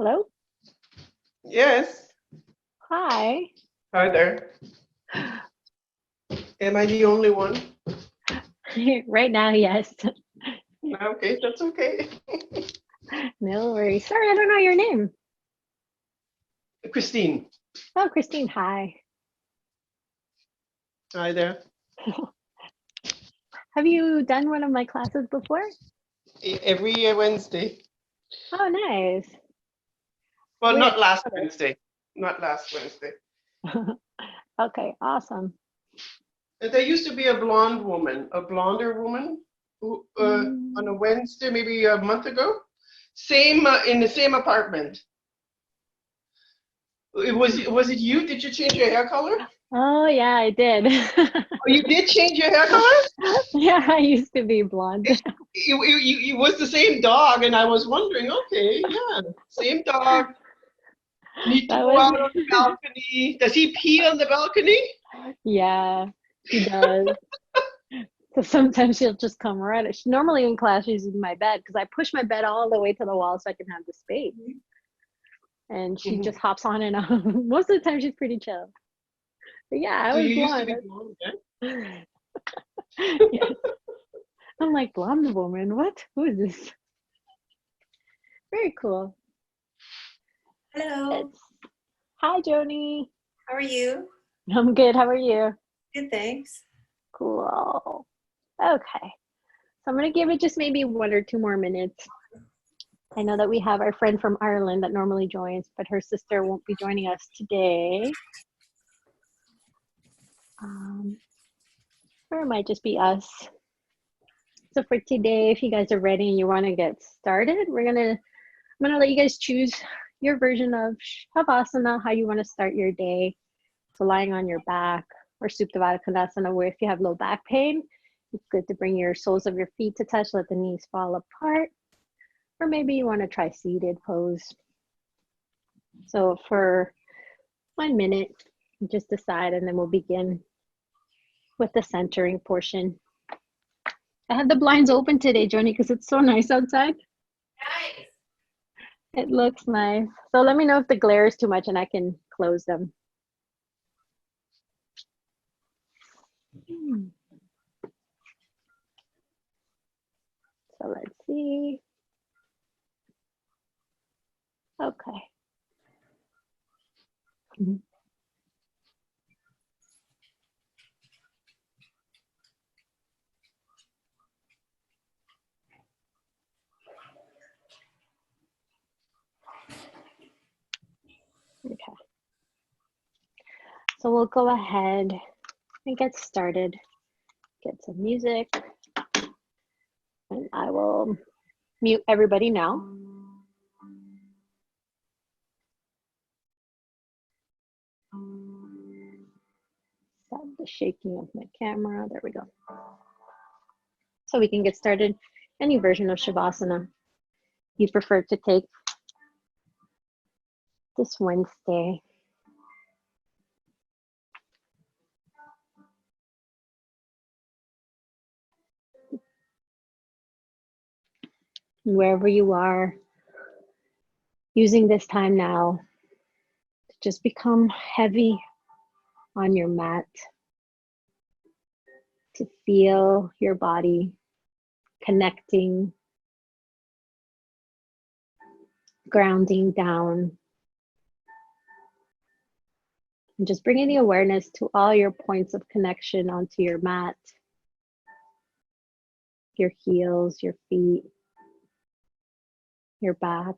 Hello? Yes. Hi. Hi there. Am I the only one? Right now, yes. Okay, that's okay. No worries. Sorry, I don't know your name. Christine. Oh, Christine, hi. Hi there. Have you done one of my classes before? Every Wednesday. Oh, nice. Well, Where? not last Wednesday. Not last Wednesday. Okay, awesome. There used to be a blonder woman, who on a Wednesday, maybe a month ago. Same in the same apartment. Was it you? Did you change your hair color? Oh, yeah, I did. Oh, you did change your hair color? Yeah, I used to be blonde. It was the same dog, and I was wondering, okay, yeah, same dog. Need to That go was, out on the balcony. Does he pee on the balcony? yeah, he does. So sometimes she'll just come right. Normally in class, she's in my bed because I push my bed all the way to the wall so I can have the space. And she just hops on and off. Most of the time, she's pretty chill. But yeah, I So was you used to blonde. be blonde, yeah? Yes. I'm like, blonde woman, what? Who is this? Very cool. Hello. Hi, Joni. How are you? I'm good. How are you? Good, thanks. Cool. Okay. So I'm going to give it just maybe 1 or 2 more minutes. I know that we have our friend from Ireland that normally joins, but her sister won't be joining us today. Or it might just be us. So for today, if you guys are ready and you want to get started, I'm gonna let you guys choose your version of Shavasana, how you want to start your day. So lying on your back, or Supta Baddha Konasana, where if you have low back pain, it's good to bring your soles of your feet to touch, let the knees fall apart. Or maybe you want to try seated pose. So for 1 minute, just decide, and then we'll begin with the centering portion. I have the blinds open today, Joni, because it's so nice outside. Nice. It looks nice. So let me know if the glare is too much and I can close them. So let's see. Okay. Okay. So we'll go ahead and get started. Get some music. And I will mute everybody now. Stop the shaking of my camera. There we go. So we can get started. Any version of Shavasana you prefer to take this Wednesday. Wherever you are, using this time now to just become heavy on your mat, to feel your body connecting, grounding down, and just bringing the awareness to all your points of connection onto your mat, your heels, your feet, your back,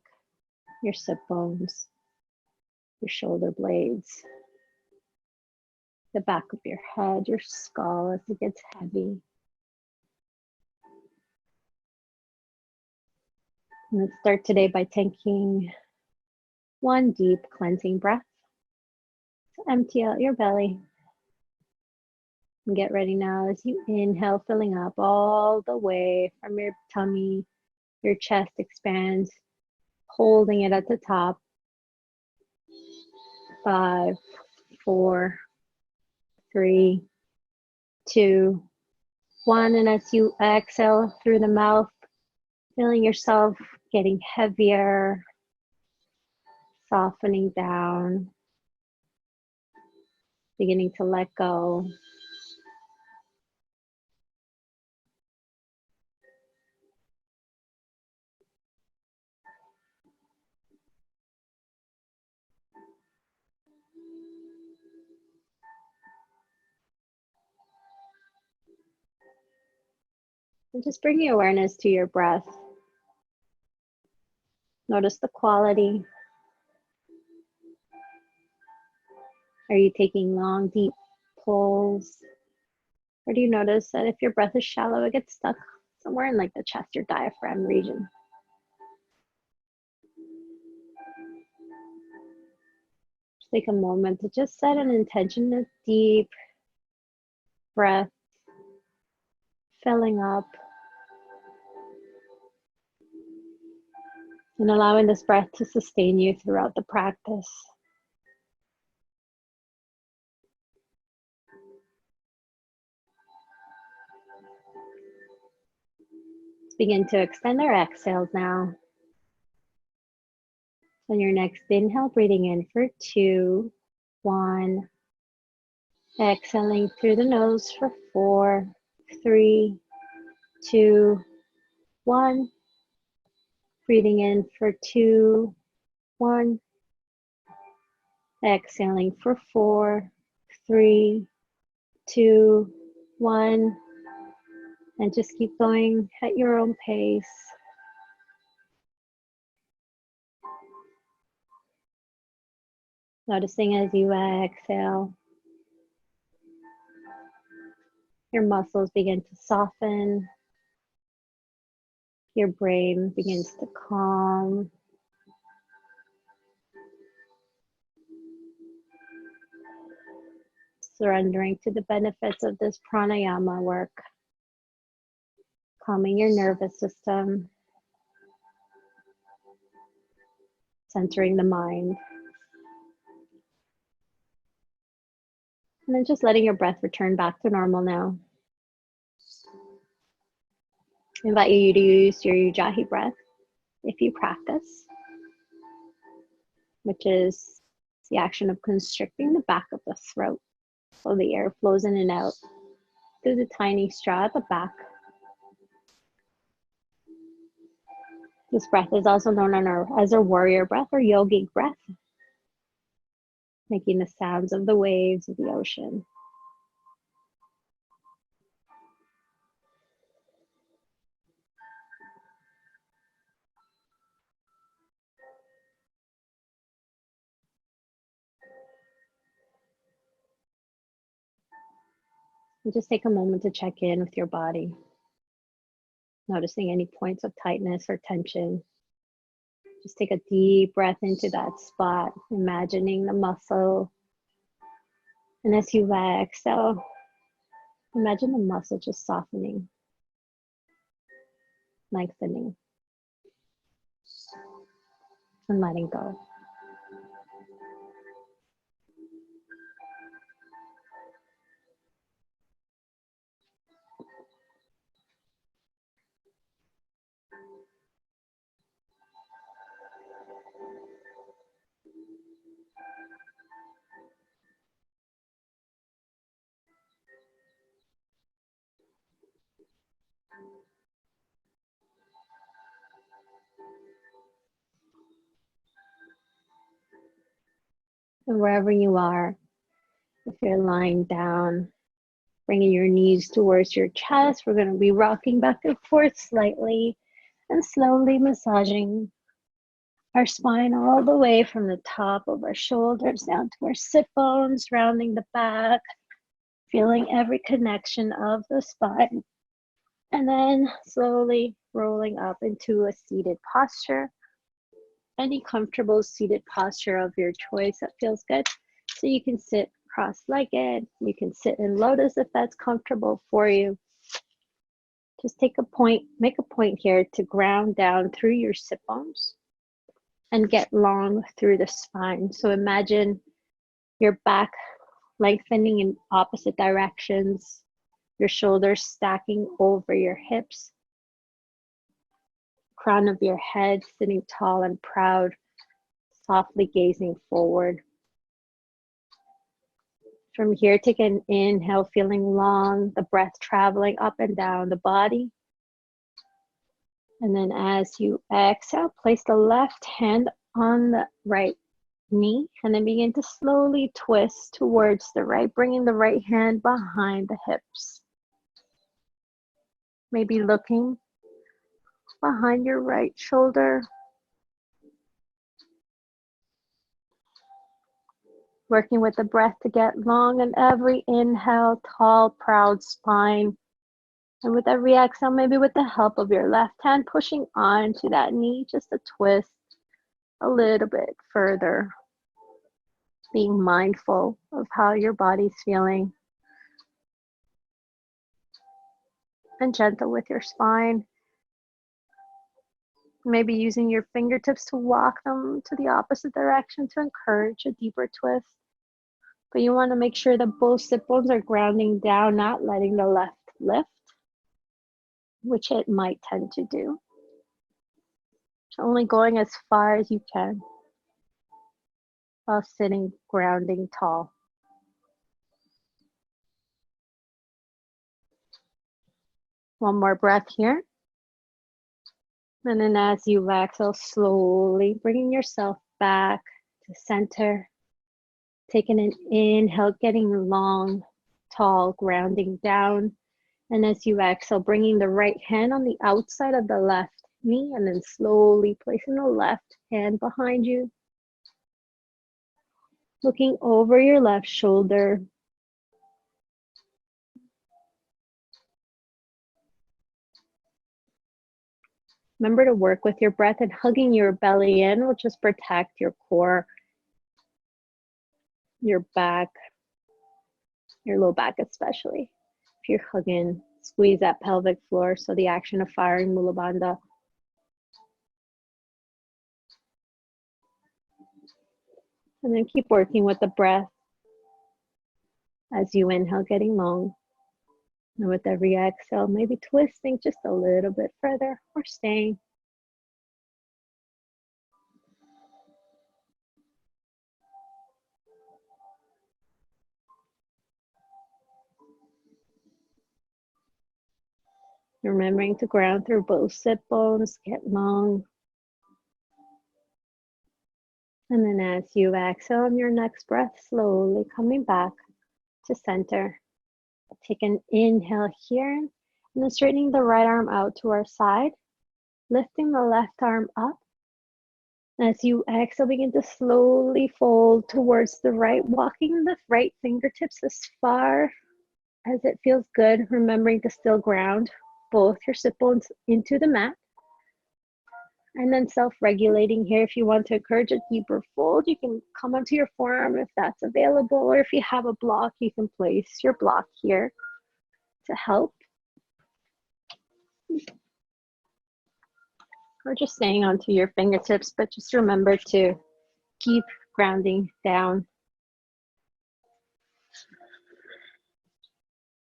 your sit bones, your shoulder blades, the back of your head, your skull as it gets heavy. And let's start today by taking 1 deep cleansing breath to empty out your belly. And get ready now as you inhale, filling up all the way from your tummy, your chest expands, holding it at the top. 5, 4, 3, 2, 1. And as you exhale through the mouth, feeling yourself getting heavier, softening down, beginning to let go. And just bring your awareness to your breath. Notice the quality. Are you taking long, deep pulls? Or do you notice that if your breath is shallow, it gets stuck somewhere in like the chest or diaphragm region? Just take a moment to just set an intention of deep breath, filling up, and allowing this breath to sustain you throughout the practice. Let's begin to extend our exhales now. On your next inhale, breathing in for 2, 1. Exhaling through the nose for 4, 3, 2, 1. Breathing in for 2, 1. Exhaling for 4, 3, 2, 1. And just keep going at your own pace. Noticing as you exhale, your muscles begin to soften. Your brain begins to calm. Surrendering to the benefits of this pranayama work. Calming your nervous system. Centering the mind. And then just letting your breath return back to normal now. I invite you to use your Ujjayi breath if you practice, which is the action of constricting the back of the throat so the air flows in and out through the tiny straw at the back. This breath is also known as a warrior breath or yogic breath, making the sounds of the waves of the ocean. And just take a moment to check in with your body, noticing any points of tightness or tension. Just take a deep breath into that spot, imagining the muscle. And as you exhale, imagine the muscle just softening, lengthening, and letting go. And wherever you are, if you're lying down, bringing your knees towards your chest, we're going to be rocking back and forth slightly and slowly massaging our spine all the way from the top of our shoulders down to our sit bones, rounding the back, feeling every connection of the spine. And then slowly rolling up into a seated posture. Any comfortable seated posture of your choice that feels good. So you can sit cross-legged, you can sit in lotus if that's comfortable for you. Just make a point here to ground down through your sit bones and get long through the spine. So imagine your back lengthening in opposite directions, your shoulders stacking over your hips, crown of your head sitting tall and proud, softly gazing forward. From here, take an inhale, feeling long, the breath traveling up and down the body. And then as you exhale, place the left hand on the right knee and then begin to slowly twist towards the right, bringing the right hand behind the hips. Maybe looking behind your right shoulder. Working with the breath to get long, and every inhale, tall, proud spine. And with every exhale, maybe with the help of your left hand, pushing onto that knee, just a twist a little bit further. Being mindful of how your body's feeling. And gentle with your spine. Maybe using your fingertips to walk them to the opposite direction to encourage a deeper twist. But you want to make sure that both sit bones are grounding down, not letting the left lift, which it might tend to do. So only going as far as you can while sitting grounding tall. One more breath here. And then as you exhale, slowly bringing yourself back to center. Taking an inhale, getting long, tall, grounding down. And as you exhale, bringing the right hand on the outside of the left knee and then slowly placing the left hand behind you. Looking over your left shoulder. Remember to work with your breath, and hugging your belly in will just protect your core, your back, your low back especially. If you're hugging, squeeze that pelvic floor so the action of firing Mula Bandha. And then keep working with the breath as you inhale, getting long. And with every exhale, maybe twisting just a little bit further or staying. Remembering to ground through both sit bones, get long. And then as you exhale on your next breath, slowly coming back to center. Take an inhale here, and then straightening the right arm out to our side, lifting the left arm up. As you exhale, begin to slowly fold towards the right, walking the right fingertips as far as it feels good, remembering to still ground both your sit bones into the mat. And then self-regulating here. If you want to encourage a deeper fold, you can come onto your forearm if that's available, or if you have a block, you can place your block here to help. Or just staying onto your fingertips, but just remember to keep grounding down.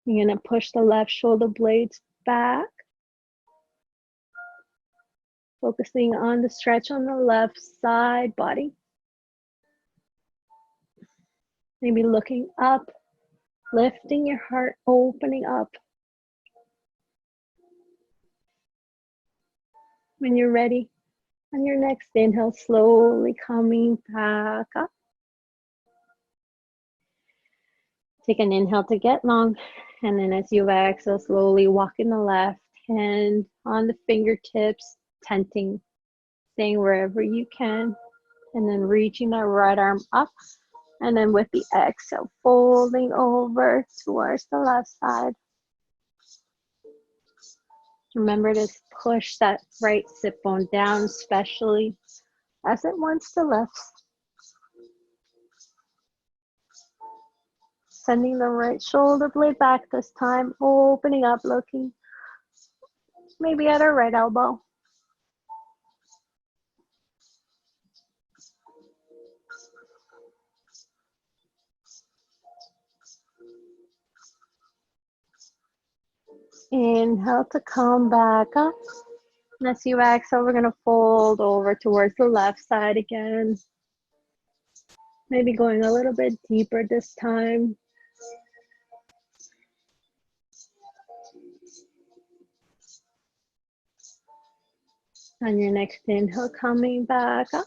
You're gonna push the left shoulder blades back. Focusing on the stretch on the left side body. Maybe looking up, lifting your heart, opening up. When you're ready, on your next inhale, slowly coming back up. Take an inhale to get long, and then as you exhale, slowly walking the left hand on the fingertips, tenting, staying wherever you can, and then reaching that right arm up, and then with the exhale, folding over towards the left side. Remember to push that right sit bone down, especially as it wants to lift. Sending the right shoulder blade back this time, opening up, looking maybe at our right elbow. Inhale to come back up. And as you exhale, we're going to fold over towards the left side again. Maybe going a little bit deeper this time. On your next inhale, coming back up.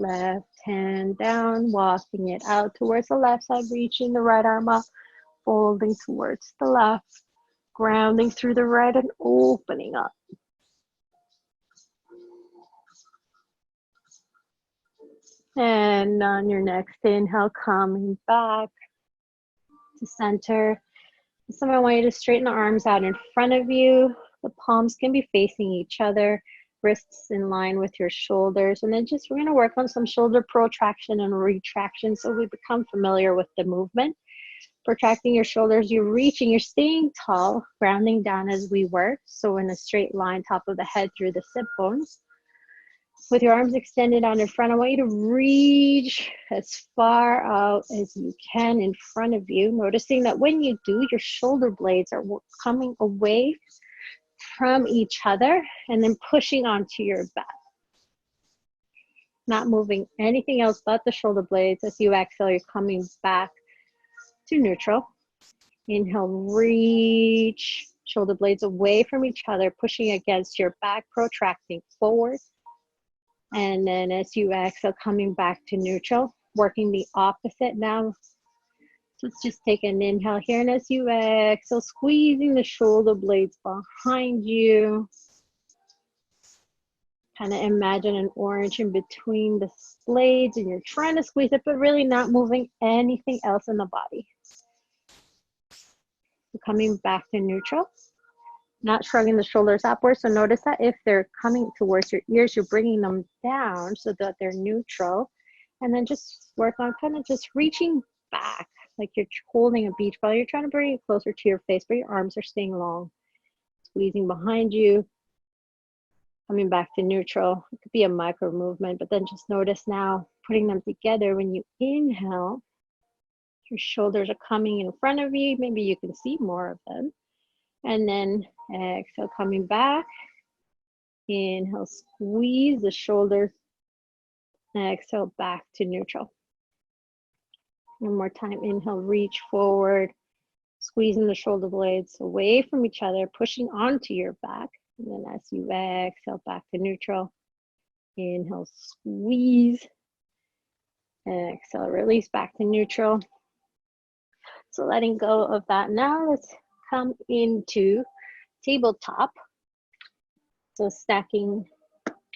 Left hand down, walking it out towards the left side, reaching the right arm up, folding towards the left, grounding through the right and opening up. And on your next inhale, coming back to center. I want you to straighten the arms out in front of you. The palms can be facing each other, wrists in line with your shoulders. And then we're going to work on some shoulder protraction and retraction so we become familiar with the movement. Protracting your shoulders, you're reaching, you're staying tall, grounding down as we work. So in a straight line, top of the head through the sit bones. With your arms extended out in front, I want you to reach as far out as you can in front of you, noticing that when you do, your shoulder blades are coming away from each other and then pushing onto your back. Not moving anything else but the shoulder blades. As you exhale, you're coming back to neutral. Inhale, reach, shoulder blades away from each other, pushing against your back, protracting forward. And then as you exhale, coming back to neutral, working the opposite now. So just take an inhale here, and as you exhale, squeezing the shoulder blades behind you. Kind of imagine an orange in between the blades, and you're trying to squeeze it, but really not moving anything else in the body. So coming back to neutral. Not shrugging the shoulders upwards. So notice that if they're coming towards your ears, you're bringing them down so that they're neutral. And then just work on kind of just reaching back, like you're holding a beach ball. You're trying to bring it closer to your face, but your arms are staying long. Squeezing behind you, coming back to neutral. It could be a micro movement, but then just notice now, putting them together when you inhale, your shoulders are coming in front of you. Maybe you can see more of them. And then exhale, coming back. Inhale, squeeze the shoulders. Exhale, back to neutral. One more time. Inhale, reach forward, squeezing the shoulder blades away from each other, pushing onto your back. And then as you exhale, back to neutral. Inhale, squeeze. Exhale, release, back to neutral. So letting go of that now, let's come into tabletop. So stacking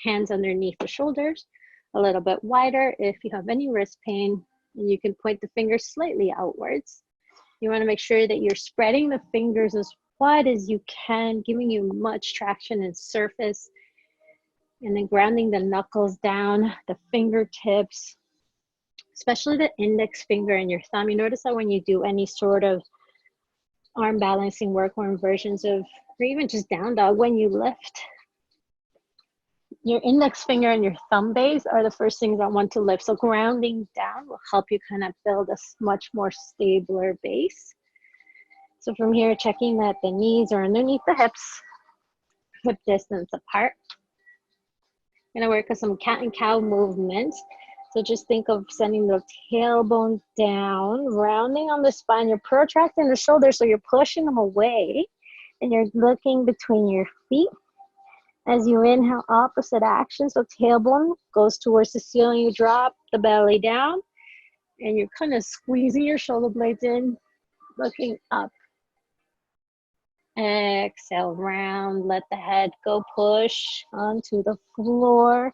hands underneath the shoulders, a little bit wider. If you have any wrist pain, and you can point the fingers slightly outwards. You want to make sure that you're spreading the fingers as wide as you can, giving you much traction and surface, and then grounding the knuckles down, the fingertips, especially the index finger and your thumb. You notice that when you do any sort of arm balancing work or inversions of, or even just down dog, when you lift, your index finger and your thumb base are the first things I want to lift. So grounding down will help you kind of build a much more stabler base. So from here, checking that the knees are underneath the hips, hip distance apart. I'm gonna work on some cat and cow movements. So just think of sending the tailbone down, rounding on the spine. You're protracting the shoulders, so you're pushing them away, and you're looking between your feet. As you inhale, opposite action. So tailbone goes towards the ceiling. You drop the belly down, and you're kind of squeezing your shoulder blades in, looking up. Exhale, round, let the head go, push onto the floor.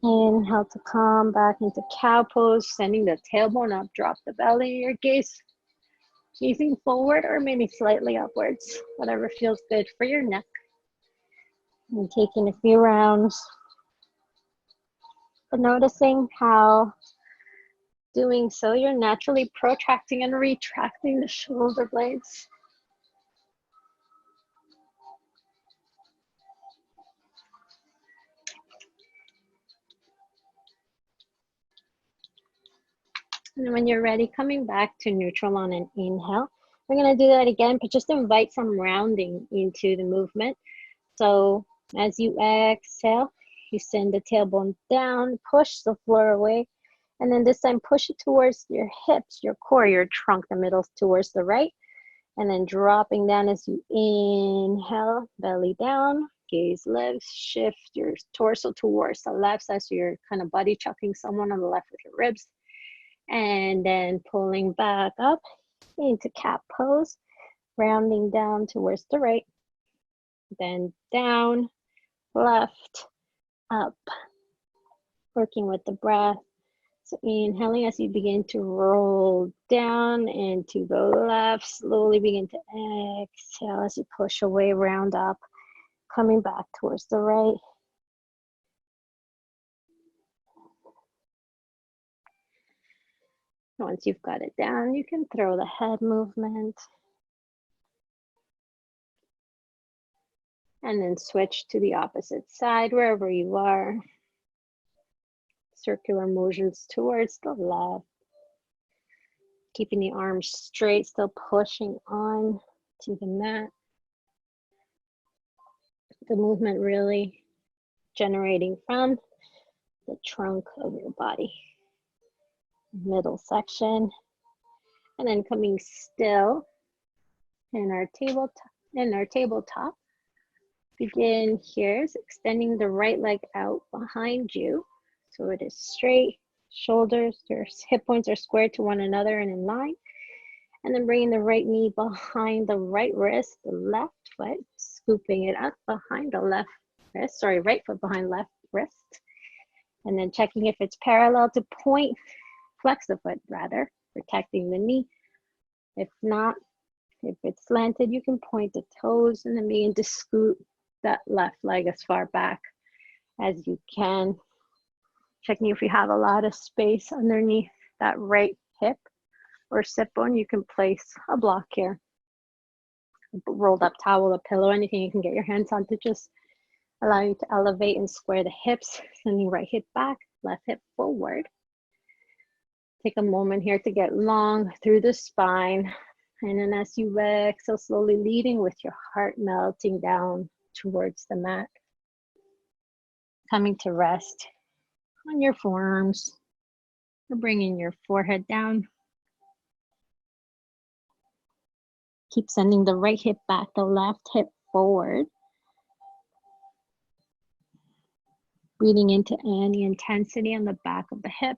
Inhale to come back into cow pose, sending the tailbone up, drop the belly, your gaze gazing forward or maybe slightly upwards, whatever feels good for your neck. And taking a few rounds, but noticing how doing so, you're naturally protracting and retracting the shoulder blades. And when you're ready, coming back to neutral on an inhale. We're going to do that again, but just invite some rounding into the movement. So as you exhale, you send the tailbone down, push the floor away, And then this time, push it towards your hips, your core, your trunk, the middle towards the right. And then dropping down as you inhale, belly down, gaze lifts, shift your torso towards the left side. So you're kind of body chucking someone on the left with your ribs. And then pulling back up into cat pose, rounding down towards the right. Then down, left, up, working with the breath. So inhaling as you begin to roll down and to the left, slowly begin to exhale as you push away, round up, coming back towards the right. Once you've got it down, you can throw the head movement. And then switch to the opposite side, wherever you are. Circular motions towards the left. Keeping the arms straight, still pushing on to the mat. The movement really generating from the trunk of your body. Middle section. And then coming still in our tabletop. Begin here, extending the right leg out behind you. So it is straight, shoulders, your hip points are squared to one another and in line. And then bringing the right knee behind the right wrist, the left foot, scooping it up behind the left wrist, right foot behind left wrist. And then checking if it's parallel to point, flex the foot rather, protecting the knee. If not, if it's slanted, you can point the toes and then begin to scoot that left leg as far back as you can. Checking if you have a lot of space underneath that right hip or sit bone, you can place a block here. A rolled up towel, a pillow, anything you can get your hands on to just allow you to elevate and square the hips, sending right hip back, left hip forward. Take a moment here to get long through the spine. And then as you exhale, slowly leading with your heart melting down towards the mat. Coming to rest on your forearms. Or bringing your forehead down. Keep sending the right hip back, the left hip forward. Breathing into any intensity on the back of the hip.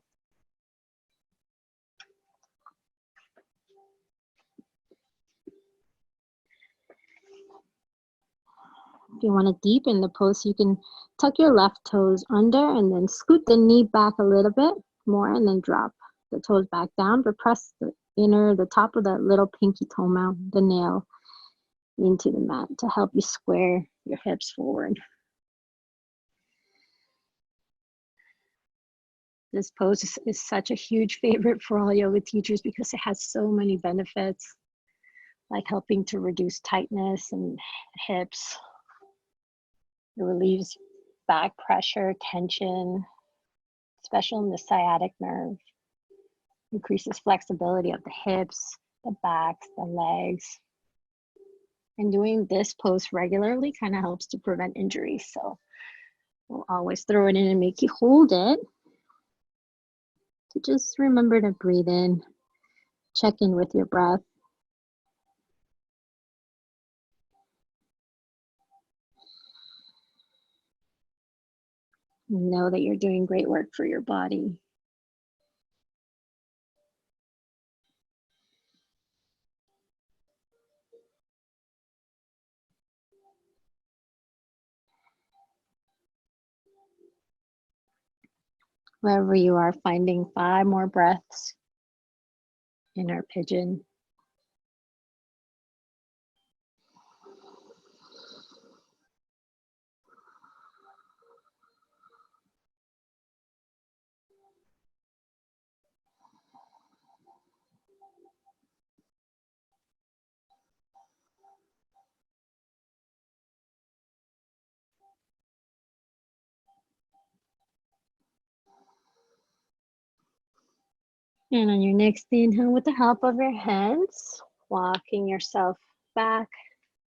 If you want to deepen the pose, you can tuck your left toes under and then scoot the knee back a little bit more and then drop the toes back down, but press the top of the little pinky toe mound, the nail, into the mat to help you square your hips forward. This pose is such a huge favorite for all yoga teachers because it has so many benefits, like helping to reduce tightness in hips. It relieves back pressure, tension, especially in the sciatic nerve. Increases flexibility of the hips, the backs, the legs. And doing this pose regularly kind of helps to prevent injuries. So we'll always throw it in and make you hold it. To just remember to breathe in, check in with your breath. Know that you're doing great work for your body. Wherever you are, finding 5 more breaths in our pigeon. And on your next inhale, with the help of your hands, walking yourself back.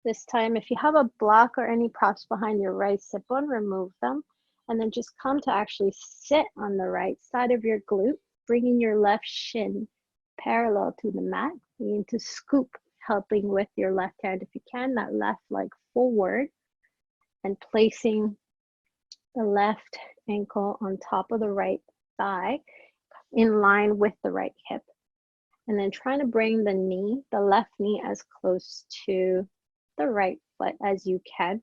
This time, if you have a block or any props behind your right sit bone, remove them. And then just come to actually sit on the right side of your glute. bringing your left shin parallel to the mat. Begin to scoop, helping with your left hand if you can, that left leg forward, and placing the left ankle on top of the right thigh in line with the right hip. And then trying to bring the knee, the left knee, as close to the right foot as you can.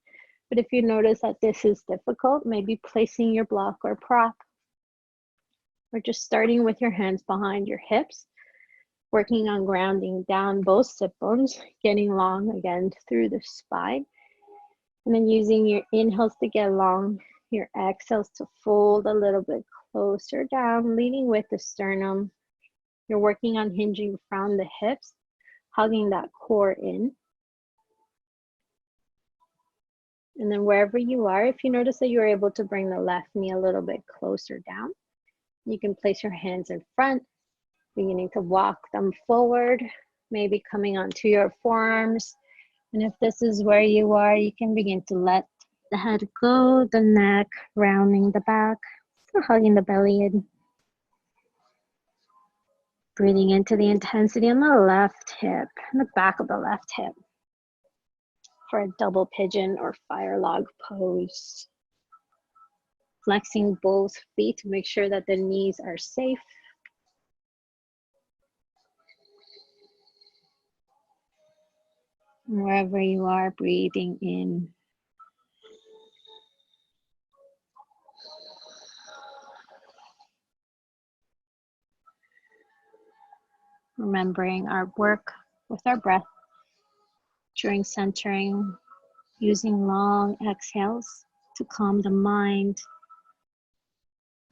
But if you notice that this is difficult, maybe placing your block or prop, or just starting with your hands behind your hips, working on grounding down both sit bones, getting long again through the spine, and then using your inhales to get long, your exhales to fold a little bit closer down, leading with the sternum. You're working on hinging from the hips, hugging that core in. And then wherever you are, if you notice that you're able to bring the left knee a little bit closer down, you can place your hands in front, beginning to walk them forward, maybe coming onto your forearms. And if this is where you are, you can begin to let the head go, the neck, rounding the back, hugging the belly in. Breathing into the intensity on the left hip, and the back of the left hip for a double pigeon or fire log pose. Flexing both feet to make sure that the knees are safe. Wherever you are, breathing in. Remembering our work with our breath during centering, using long exhales to calm the mind,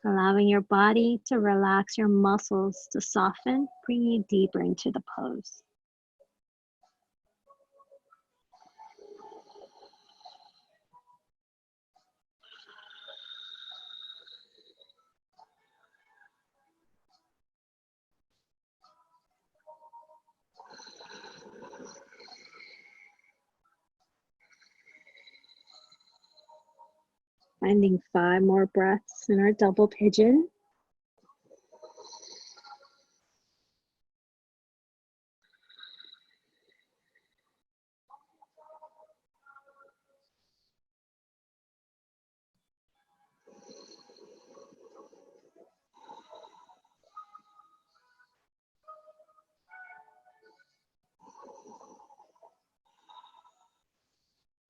allowing your body to relax, your muscles to soften, bring you deeper into the pose. Finding 5 more breaths in our double pigeon.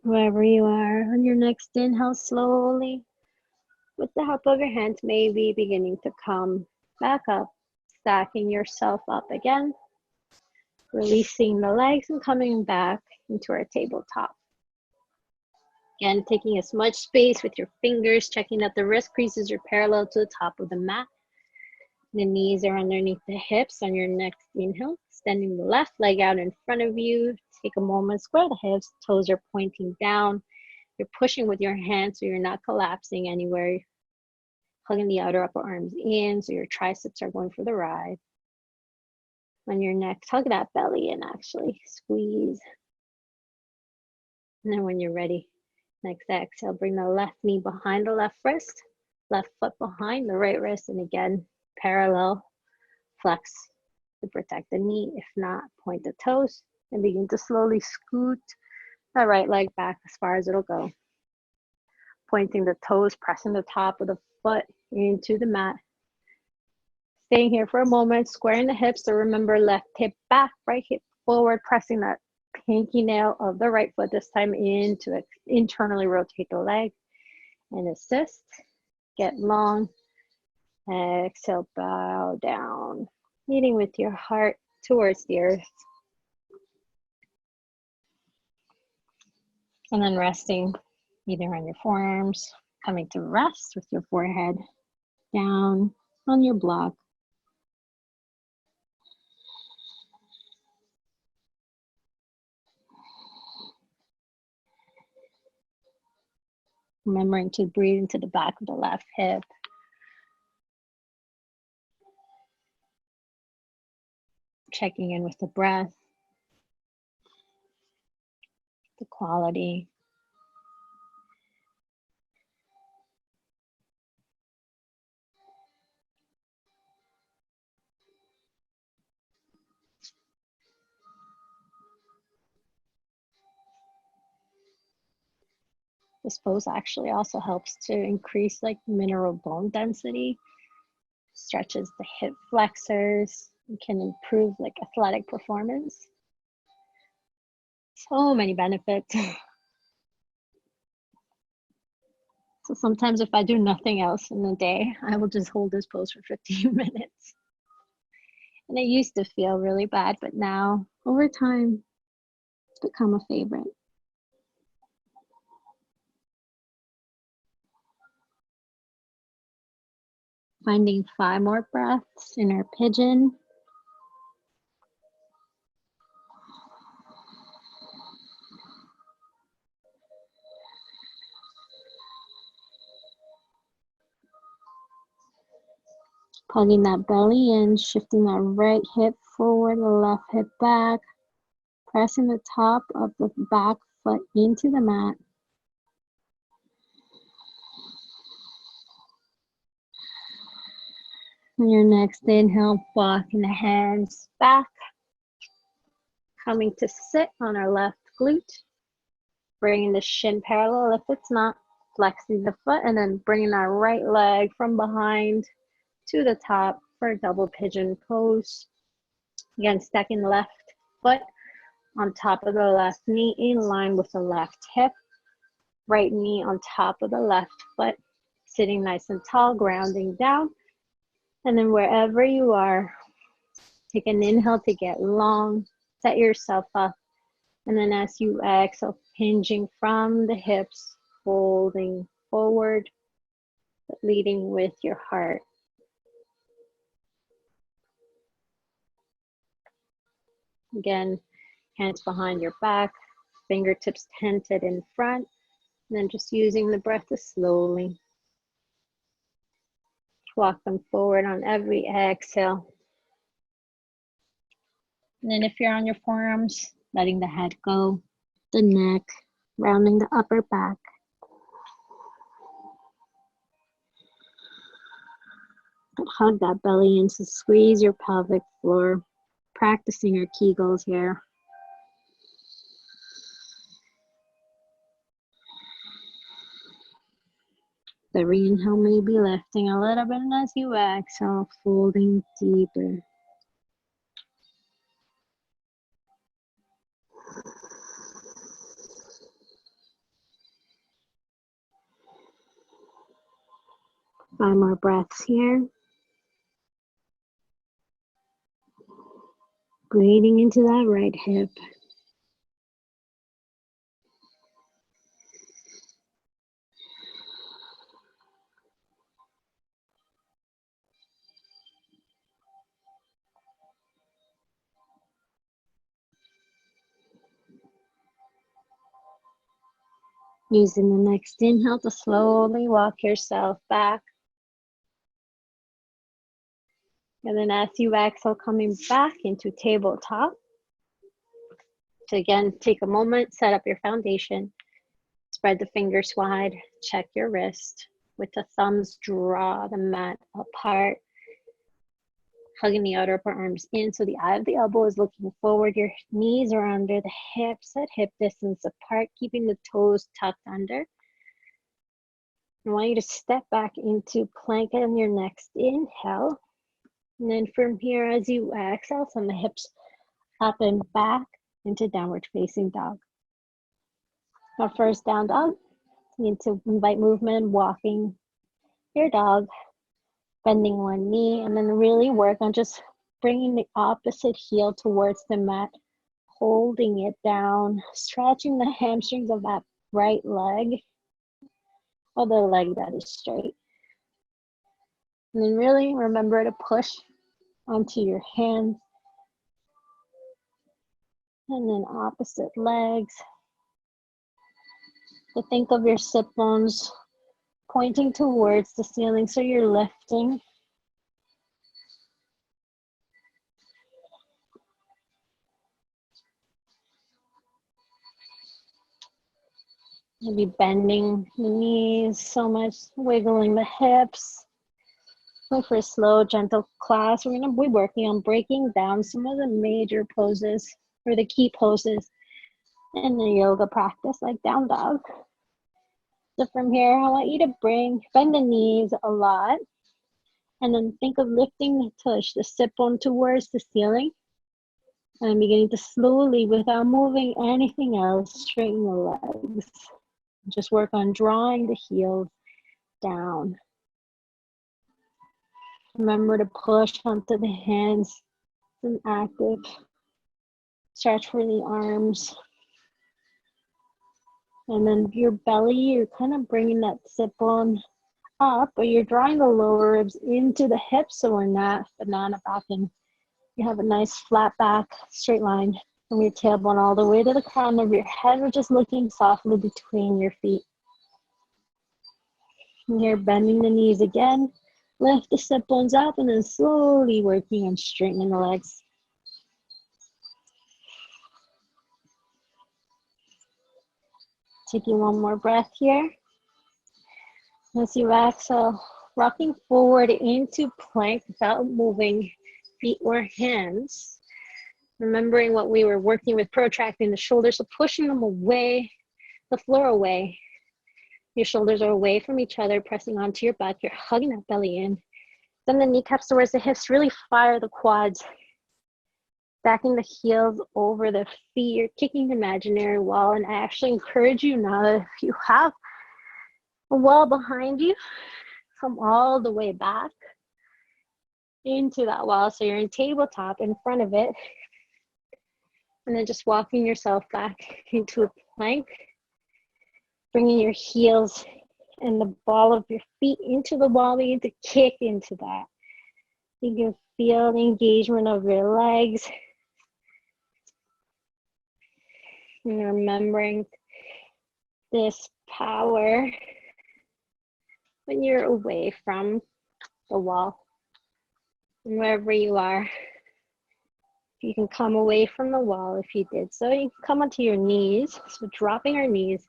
Wherever you are, on your next inhale, slowly, with the help of your hands, maybe beginning to come back up, stacking yourself up again, releasing the legs and coming back into our tabletop. Again, taking as much space with your fingers, checking that the wrist creases are parallel to the top of the mat. The knees are underneath the hips on your next inhale. Extending the left leg out in front of you. Take a moment, square the hips, toes are pointing down. You're pushing with your hands so you're not collapsing anywhere. Hugging the outer upper arms in so your triceps are going for the ride. On your next, hug that belly in actually, squeeze. And then when you're ready, next exhale, bring the left knee behind the left wrist, left foot behind the right wrist, and again, parallel flex to protect the knee. If not, point the toes and begin to slowly scoot that right leg back as far as it'll go. Pointing the toes, pressing the top of the foot into the mat. Staying here for a moment, squaring the hips. So remember, left hip back, right hip forward, pressing that pinky nail of the right foot this time in to internally rotate the leg and assist. Get long. Exhale, bow down, meeting with your heart towards the earth. And then resting either on your forearms, coming to rest with your forehead down on your block. Remembering to breathe into the back of the left hip. Checking in with the breath, the quality. This pose actually also helps to increase like mineral bone density, stretches the hip flexors, and can improve like athletic performance. So many benefits. So sometimes if I do nothing else in the day, I will just hold this pose for 15 minutes. And it used to feel really bad, but now over time, it's become a favorite. Finding 5 more breaths in our pigeon. Plugging that belly in, shifting that right hip forward, the left hip back, pressing the top of the back foot into the mat. On your next inhale, walking the hands back, coming to sit on our left glute, bringing the shin parallel if it's not, flexing the foot, and then bringing our right leg from behind to the top for a double pigeon pose. Again, stacking the left foot on top of the left knee in line with the left hip, right knee on top of the left foot, sitting nice and tall, grounding down. And then wherever you are, take an inhale to get long, set yourself up. And then as you exhale, hinging from the hips, folding forward, but leading with your heart. Again, hands behind your back, fingertips tented in front, and then just using the breath to slowly walk them forward on every exhale. And then if you're on your forearms, letting the head go, the neck, rounding the upper back. Hug that belly in to squeeze your pelvic floor, practicing your Kegels here. The re-inhale may be lifting a little bit, and as you exhale, folding deeper. Five more breaths here. Breathing into that right hip. Using the next inhale to slowly walk yourself back. And then as you exhale, coming back into tabletop. So again, take a moment, set up your foundation. Spread the fingers wide, check your wrist. With the thumbs, draw the mat apart. Hugging the outer upper arms in so the eye of the elbow is looking forward. Your knees are under the hips at hip distance apart, keeping the toes tucked under. I want you to step back into plank on your next inhale. And then from here, as you exhale, send the hips up and back into downward facing dog. Our first down dog, you need to invite movement, walking your dog, bending one knee, and then really work on just bringing the opposite heel towards the mat, holding it down, stretching the hamstrings of that right leg, or the leg that is straight. And then really remember to push onto your hands, and then opposite legs. So think of your sit bones pointing towards the ceiling, so you're lifting. Maybe bending the knees so much, wiggling the hips. So for a slow, gentle class, we're going to be working on breaking down some of the major poses or the key poses in the yoga practice, like down dog. So from here, I want you to bend the knees a lot. And then think of lifting the tush, the sit bone towards the ceiling. And I'm beginning to slowly, without moving anything else, straighten the legs. Just work on drawing the heels down. Remember to push onto the hands. It's an active stretch for the arms. And then your belly, you're kind of bringing that sit bone up, but you're drawing the lower ribs into the hips, so we're not banana backing. You have a nice flat back, straight line from your tailbone all the way to the crown of your head. We're just looking softly between your feet. And you're bending the knees again. Lift the sit bones up and then slowly working on straightening the legs. Taking one more breath here. As you exhale, rocking forward into plank without moving feet or hands. Remembering what we were working with, protracting the shoulders, so pushing them away, the floor away. Your shoulders are away from each other, pressing onto your back. You're hugging that belly in. Then the kneecaps towards the hips, really fire the quads. Backing the heels over the feet, you're kicking the imaginary wall. And I actually encourage you now that if you have a wall behind you, come all the way back into that wall. So you're in tabletop in front of it. And then just walking yourself back into a plank. Bringing your heels and the ball of your feet into the wall. Begin to kick into that. You can feel the engagement of your legs. And remembering this power when you're away from the wall. And wherever you are, you can come away from the wall if you did. So you can come onto your knees. So dropping our knees.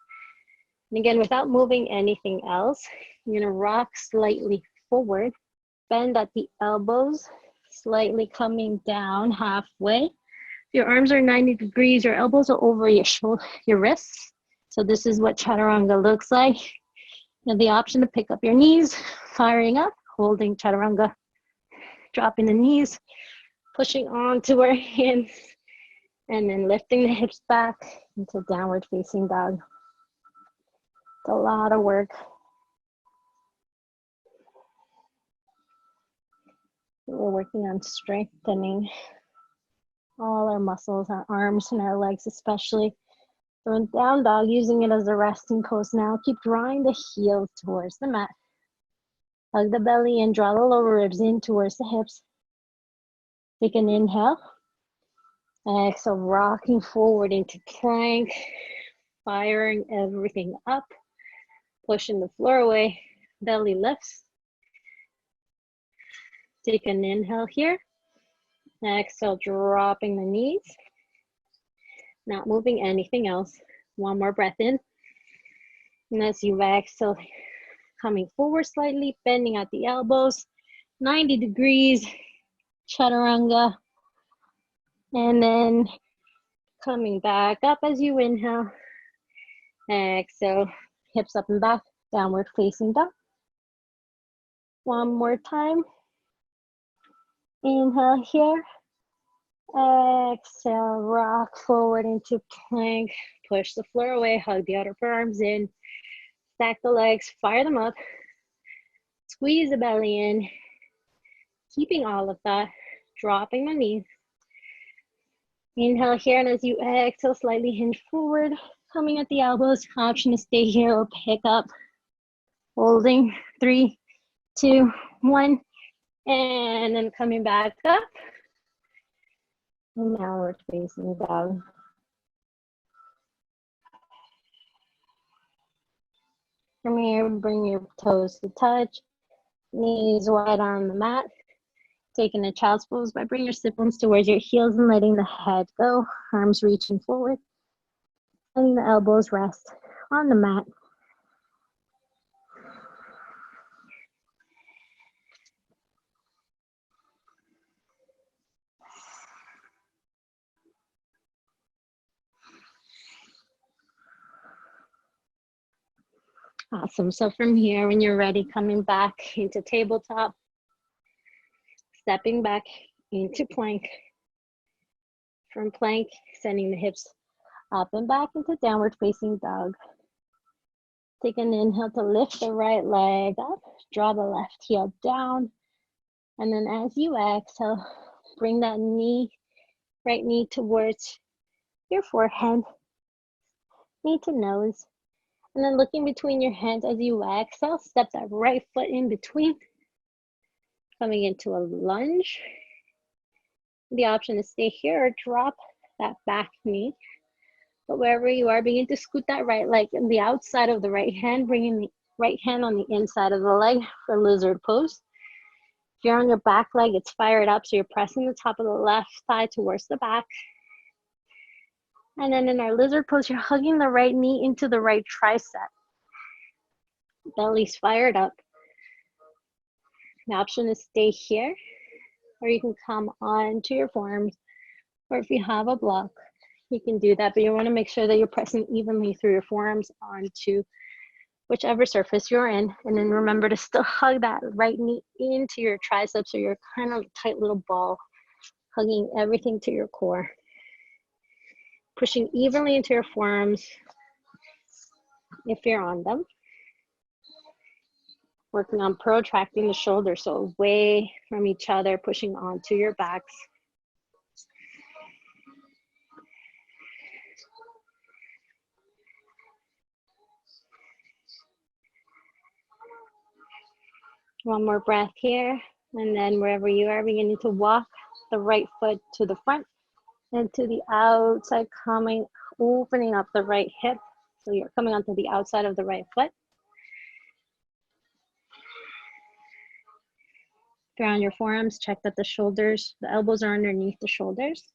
And again, without moving anything else, you're gonna rock slightly forward. Bend at the elbows, slightly coming down halfway. Your arms are 90 degrees, your elbows are over your wrists. So this is what chaturanga looks like. You have the option to pick up your knees, firing up, holding chaturanga, dropping the knees, pushing onto our hands, and then lifting the hips back into downward facing dog. It's a lot of work. We're working on strengthening all our muscles, our arms and our legs especially. So in down dog, using it as a resting pose now. Keep drawing the heels towards the mat. Hug the belly in, draw the lower ribs in towards the hips. Take an inhale. Exhale, rocking forward into plank, firing everything up, pushing the floor away, belly lifts. Take an inhale here. Exhale, dropping the knees. Not moving anything else. One more breath in. And as you exhale, coming forward slightly, bending at the elbows, 90 degrees, chaturanga. And then coming back up as you inhale. Exhale, hips up and back, downward facing dog. One more time. Inhale here. Exhale, rock forward into plank. Push the floor away, hug the outer forearms in. Stack the legs, fire them up. Squeeze the belly in. Keeping all of that, dropping the knees. Inhale here, and as you exhale, slightly hinge forward, coming at the elbows. Option to stay here or pick up. Holding, 3, 2, 1. And then coming back up. And now we're facing dog. From here, bring your toes to touch. Knees wide on the mat. Taking a child's pose by bringing your sit bones towards your heels and letting the head go. Arms reaching forward. Letting the elbows rest on the mat. Awesome. So from here, when you're ready, coming back into tabletop, stepping back into plank. From plank, sending the hips up and back into downward facing dog. Take an inhale to lift the right leg up, draw the left heel down, and then as you exhale, bring that right knee towards your forehead, knee to nose, and then looking between your hands as you exhale, step that right foot in between, coming into a lunge. The option is stay here or drop that back knee. But wherever you are, begin to scoot that right leg on the outside of the right hand, bringing the right hand on the inside of the leg for lizard pose. If you're on your back leg, it's fired up, so you're pressing the top of the left thigh towards the back. And then in our lizard pose, you're hugging the right knee into the right tricep. Belly's fired up. The option is stay here, or you can come on to your forearms, or if you have a block, you can do that, but you want to make sure that you're pressing evenly through your forearms onto whichever surface you're in. And then remember to still hug that right knee into your triceps, so you're kind of a tight little ball, hugging everything to your core. Pushing evenly into your forearms if you're on them. Working on protracting the shoulders, so away from each other, pushing onto your backs. One more breath here, and then wherever you are, beginning to walk the right foot to the front and to the outside, opening up the right hip. So you're coming onto the outside of the right foot. If you're on your forearms, check that the elbows are underneath the shoulders.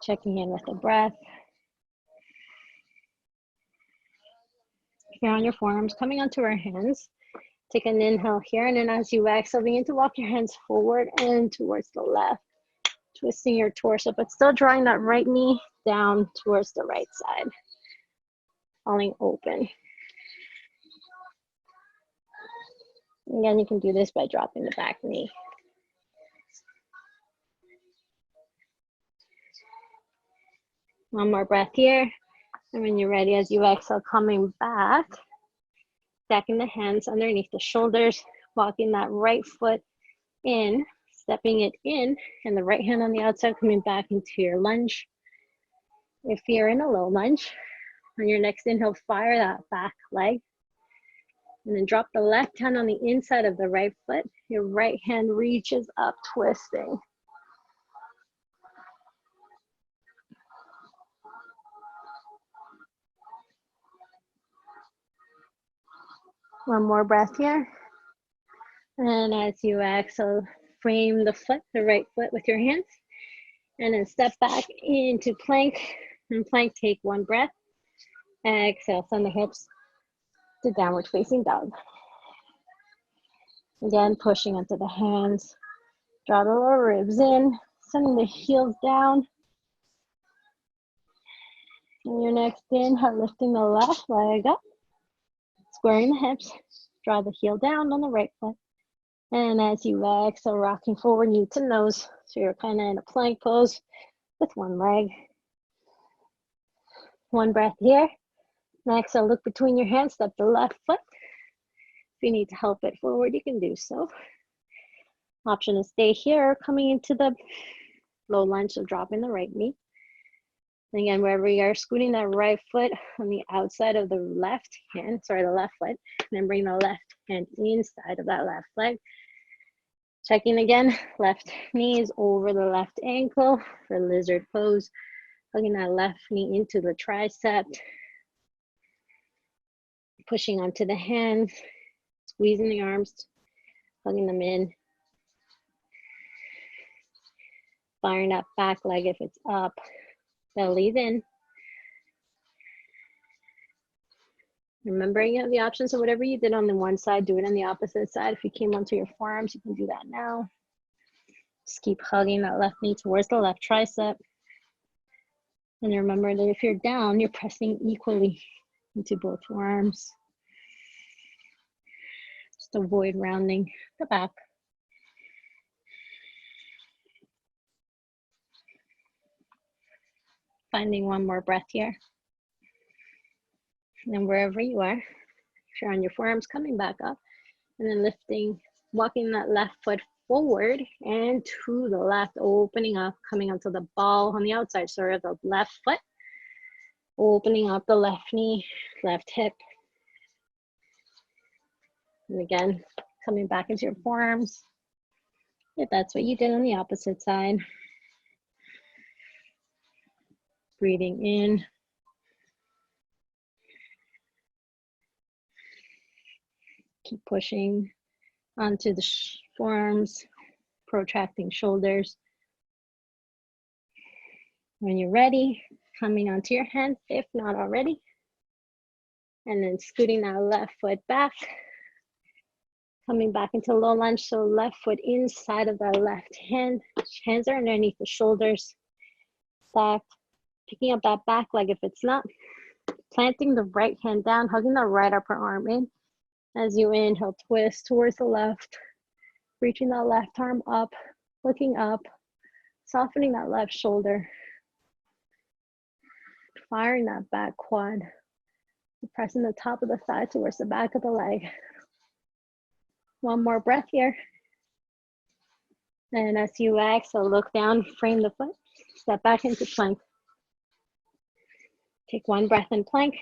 Checking in with the breath. If you're on your forearms, coming onto our hands, take an inhale here, and then as you exhale, begin to walk your hands forward and towards the left, twisting your torso, but still drawing that right knee down towards the right side, falling open. Again, you can do this by dropping the back knee. One more breath here. And when you're ready, as you exhale, coming back, stacking the hands underneath the shoulders, walking that right foot in, stepping it in, and the right hand on the outside, coming back into your lunge. If you're in a low lunge, on your next inhale, fire that back leg. And then drop the left hand on the inside of the right foot. Your right hand reaches up, twisting. One more breath here. And as you exhale, frame the right foot with your hands. And then step back into plank. And plank, take one breath. Exhale, send the hips to downward facing dog. Again, pushing into the hands. Draw the lower ribs in, sending the heels down. And your next inhale, lifting the left leg up, squaring the hips. Draw the heel down on the right foot. And as you exhale, rocking forward, knee to nose. So you're kind of in a plank pose with one leg. One breath here. Next, I'll look between your hands, step the left foot. If you need to help it forward, you can do so. Option is stay here, coming into the low lunge, so dropping the right knee. And again, wherever you are, scooting that right foot on the outside of the left foot, and then bring the left hand inside of that left leg. Checking again, left knee is over the left ankle for lizard pose. Hugging that left knee into the tricep. Pushing onto the hands, squeezing the arms, hugging them in. Firing that back leg if it's up, belly's in. Remembering you have the options of whatever you did on the one side, do it on the opposite side. If you came onto your forearms, you can do that now. Just keep hugging that left knee towards the left tricep. And remember that if you're down, you're pressing equally into both forearms. Just avoid rounding the back. Finding one more breath here. And then wherever you are, if you're on your forearms, coming back up, and then lifting, walking that left foot forward and to the left, opening up, coming onto the ball on the outside, sorry, of the left foot, opening up the left knee, left hip. And again, coming back into your forearms, if that's what you did on the opposite side. Breathing in. Keep pushing onto the forearms, protracting shoulders. When you're ready, coming onto your hands, if not already, and then scooting that left foot back, coming back into low lunge, so left foot inside of that left hand, hands are underneath the shoulders, stacked, picking up that back leg if it's not, planting the right hand down, hugging the right upper arm in. As you inhale, twist towards the left, reaching that left arm up, looking up, softening that left shoulder, firing that back quad, pressing the top of the thigh towards the back of the leg. One more breath here. And as you exhale, look down, frame the foot, step back into plank. Take one breath in plank.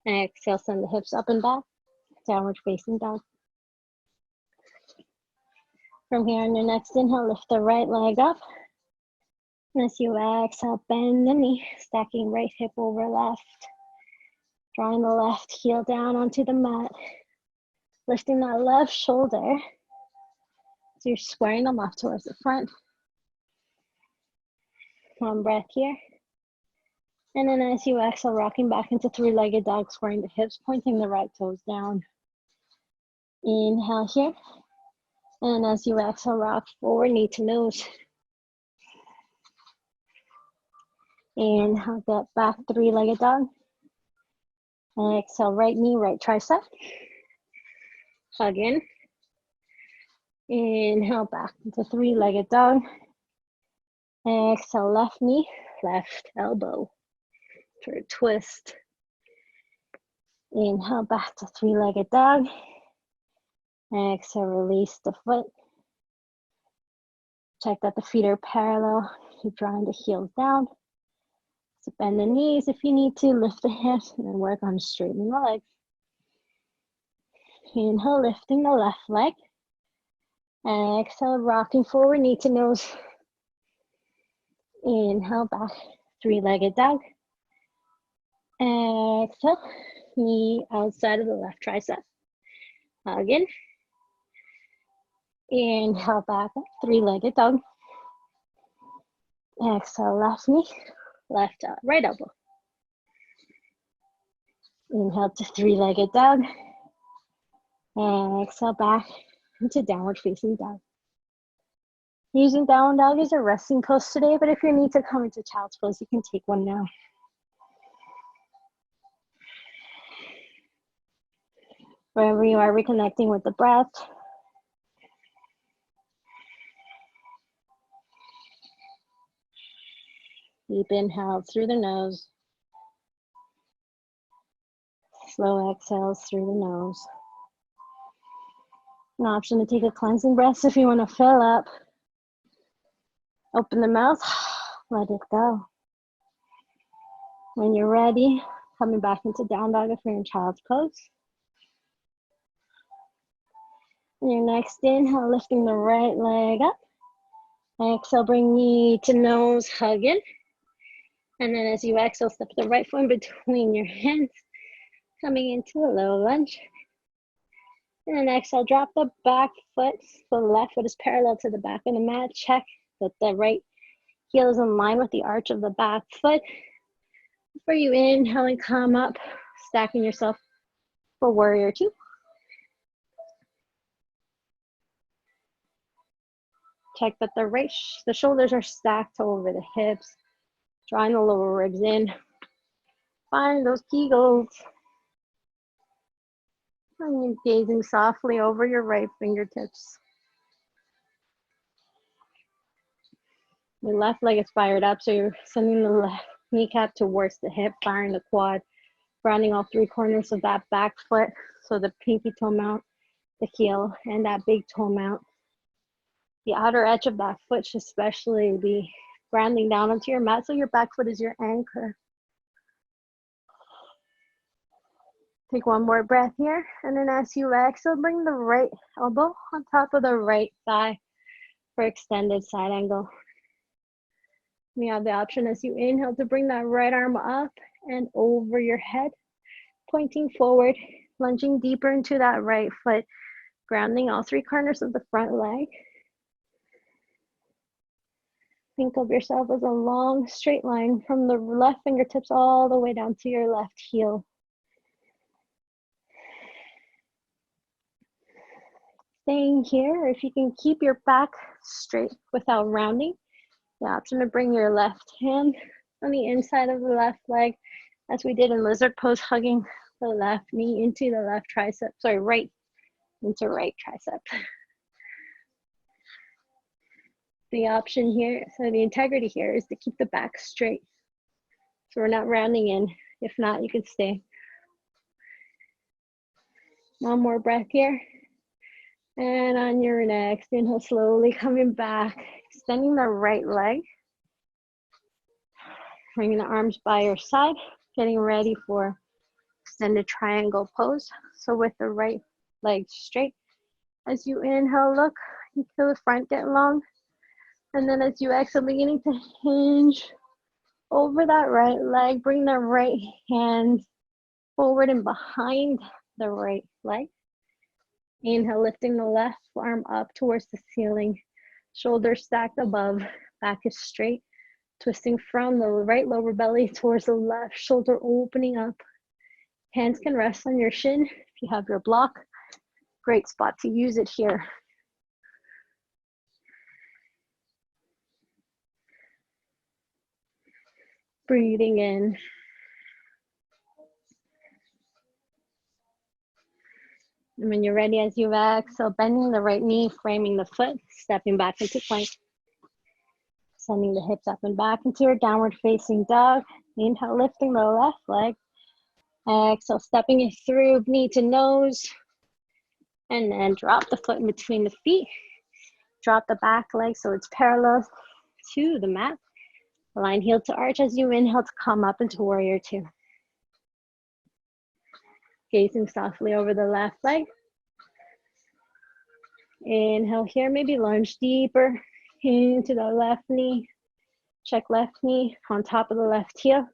Exhale, send the hips up and back, downward facing dog. From here on your next inhale, lift the right leg up. And as you exhale, bend the knee, stacking right hip over left. Drawing the left heel down onto the mat. Lifting that left shoulder. So you're squaring them off towards the front. One breath here. And then as you exhale, rocking back into three-legged dog, squaring the hips, pointing the right toes down. Inhale here. And as you exhale, rock forward, knee to nose. Inhale, get back, three-legged dog. Exhale, right knee, right tricep. Hug in. Inhale, back into three-legged dog. Exhale, left knee, left elbow for a twist. Inhale, back to three-legged dog. Exhale, release the foot. Check that the feet are parallel. Keep drawing the heels down. So bend the knees if you need to, lift the hips, and then work on straightening the legs. Inhale, lifting the left leg. Exhale, rocking forward, knee to nose. Inhale, back, three-legged dog. Exhale, knee outside of the left tricep. Hug in. Inhale, back up, three-legged dog. Exhale, left knee, left right elbow. Inhale to three-legged dog. Exhale, back into downward facing dog. Using downward dog as a resting pose today, but if you need to come into child's pose, you can take one now. Wherever you are, reconnecting with the breath. Deep inhale through the nose. Slow exhales through the nose. An option to take a cleansing breath if you want to fill up. Open the mouth, let it go. When you're ready, coming back into down dog if you're in child's pose. And your next inhale, lifting the right leg up. Exhale, bring knee to nose, hug in. And then as you exhale, step the right foot in between your hands, coming into a low lunge. And then exhale, drop the back foot. The left foot is parallel to the back of the mat. Check that the right heel is in line with the arch of the back foot. Before you inhale and come up, stacking yourself for warrior two. Check that the shoulders are stacked over the hips. Drawing the lower ribs in. Find those kegels. And you're gazing softly over your right fingertips. Your left leg is fired up, so you're sending the left kneecap towards the hip, firing the quad, grounding all three corners of that back foot, so the pinky toe mount, the heel, and that big toe mount. The outer edge of that foot should especially be grounding down onto your mat, so your back foot is your anchor. Take one more breath here, and then as you exhale, bring the right elbow on top of the right thigh for extended side angle. You have the option as you inhale to bring that right arm up and over your head, pointing forward, lunging deeper into that right foot, grounding all three corners of the front leg. Think of yourself as a long straight line from the left fingertips all the way down to your left heel. Staying here, if you can keep your back straight without rounding, the option to bring your left hand on the inside of the left leg, as we did in lizard pose, hugging the left knee into the left tricep, sorry, right into right tricep. The option here, so the integrity here is to keep the back straight. So we're not rounding in. If not, you can stay. One more breath here. And on your next inhale, slowly coming back, extending the right leg. Bringing the arms by your side, getting ready for extended triangle pose. So with the right leg straight. As you inhale, look, you feel the front get long. And then as you exhale, beginning to hinge over that right leg, bring the right hand forward and behind the right leg. Inhale, lifting the left arm up towards the ceiling, shoulders stacked above, back is straight, twisting from the right lower belly towards the left shoulder, opening up. Hands can rest on your shin if you have your block. Great spot to use it here. Breathing in. And when you're ready, as you exhale, bending the right knee, framing the foot, stepping back into plank. Sending the hips up and back into your downward facing dog. Inhale, lifting the left leg. Exhale, stepping it through knee to nose. And then drop the foot in between the feet. Drop the back leg so it's parallel to the mat. Align heel to arch as you inhale to come up into warrior two. Gazing softly over the left leg. Inhale here, maybe lunge deeper into the left knee. Check left knee on top of the left heel.